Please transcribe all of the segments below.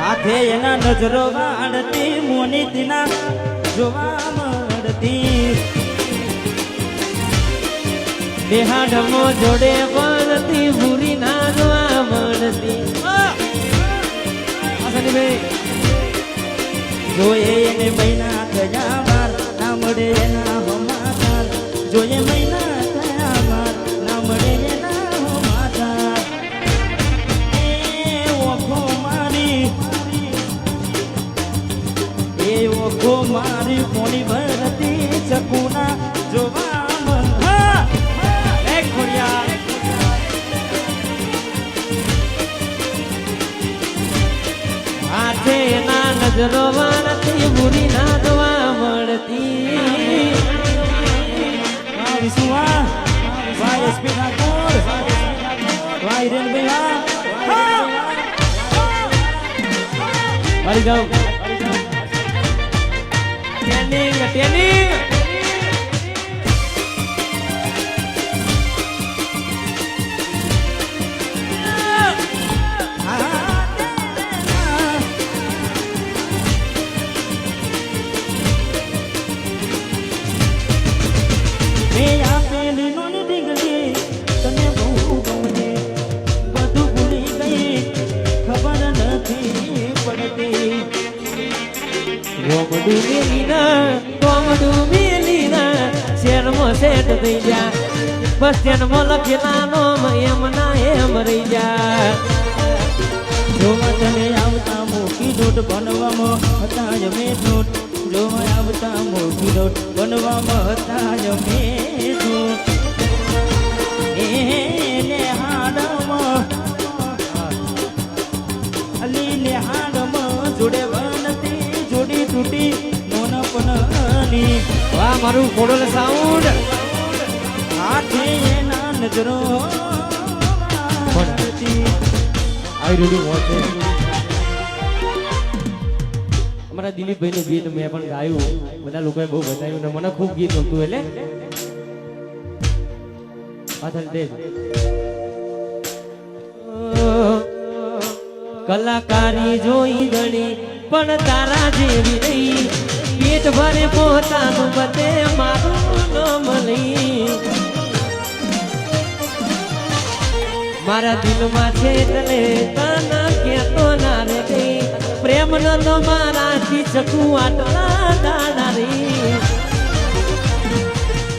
હાથે એના નજરો વાળતી મોની તેના જોવા મળતી બેહાડમો જોડે પડતી ભૂરી ના જોવા મળતી જોઈએ એને મહિના થયા માર ના મળે એના હોમાચાર જોઈએ મહિના થયા માર ના મળે એના હોમાચાર એ ઓખો મારી પોણી ભરતી ચકુના જોવા હાથે ના નજરો વાળતી બુરી ના જોવા મળતી વિશુઆ ભાઈ એસપી ઠાકોર ભાઈ રેન ભૈયા હરી જાઓ ટ્રેનિંગ સેટ થઈ જા બસ સ્ટેન્ડમાં લખેલા નોમ એમ ના એમ રહી જા જોવા તને આવતા મોકી દોટ બનવામાં હતા જ મેં દોટ જોવા આવતા મોકી દોટ બનવામાં હતા જ મેં દોટ એને હાડમાં અલીને હાડમાં જોડે બનતી જોડી તૂટી નોનપણની વાહ મારું કોડલ સાઉન્ડ હાથે એના નજરો આવી રહ્યું છે અમારા દિલીપભાઈ નું ગીત મેં પણ ગાયું બધા લોકોએ બહુ બતાવ્યું ને મને ખૂબ ગીત ગમતું એટલે પાછળ દેખ કલાકારી જોઈ ગણી પણ તારા જેવી નહીં પેટ ભરે પોતાનું બધે મારું નામ લઈ મારા દિલમાં છે તને તને કેતો ના રે પ્રેમ ન તો મારાથી ચકું આટલા દાડા રે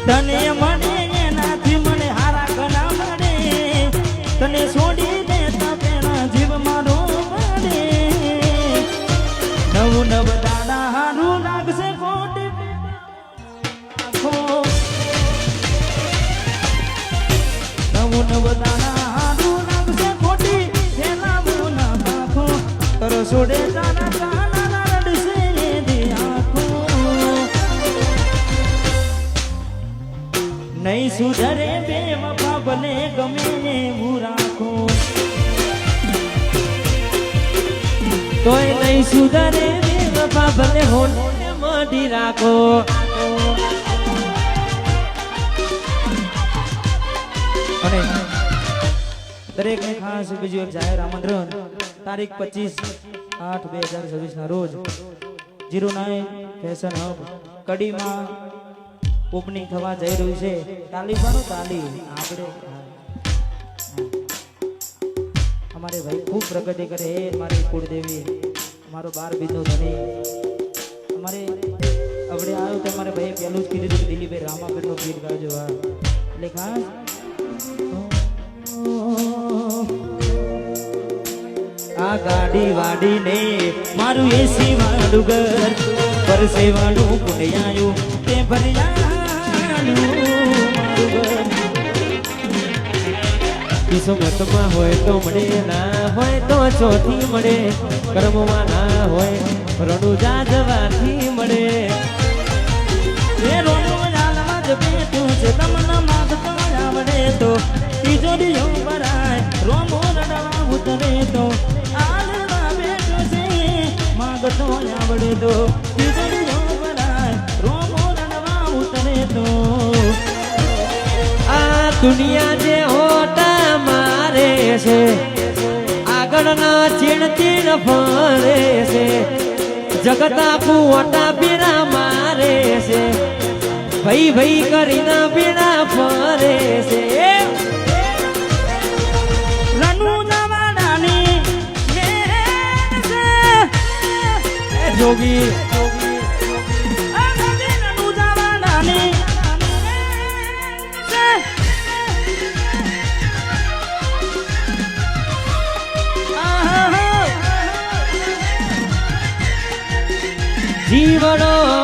તને મને એનાથી મને હારા ઘણા મળે તને છોડી દેતા પેલા જીવ મારો મળે નવું નવ દાડા હારું લાગશે ખોટી નવું નવ દાડા હારું લાગશે ખોટી પેલા મુના પાખો કરો છોડે દાડા કાના રડશે દી આખો નહીં સુધરે બે વફા ભલે ગમે એવું રાખો તોય નહીં સુધરે વફા ભલે હોને મઢી રાખો અને દરેકને ખાસ બીજું એક જાહેર આમંત્રણ તારીખ 25/8/2026 ના રોજ 09 ફેશન હબ કડીમાં ઓપનિંગ થવા જઈ રહ્યું છે તાલી પાડો તાલી આપણે અમારે ભાઈ ખૂબ પ્રગતિ કરે હે મારી કુળદેવી અમારો 12 બીજો ધણી અમારે અવડે આવ્યો તો મારે ભાઈ પહેલું જ કીધું કે દિલીપભાઈ રામાપીરનો ગીત ગાજો હા એટલે ખાસ આ ગાડી વાડી ને મારું એસી વાળું ઘર પરસે વાળું પુણ્યાયું તે ભર્યાનું મારું ઘર કિસ્મતમાં હોય તો મળે ના હોય તો ચોથી મળે કર્મમાં ના હોય રણું જાજવાથી મળે એ રોનું જાલમાં જ બેઠું છે તમને માગતો આવડે તો તિજોરીઓ ભરાય રોમો રડવા ઉતરે તો આલવા બેઠું છે માગતો આવડે તો તિજોરીઓ ભરાય રોમો રડવા ઉતરે તો આ દુનિયા જે હોટા મારે છે આગળ આગળના ચીણ ફરે છે જગતા પુવટા બીડા મારે છે ભાઈ ભાઈ કરીને બીડા ફરે છે રણુજાવાડાની મેં છે જોગી રણુજાવાડાની છે જીવડો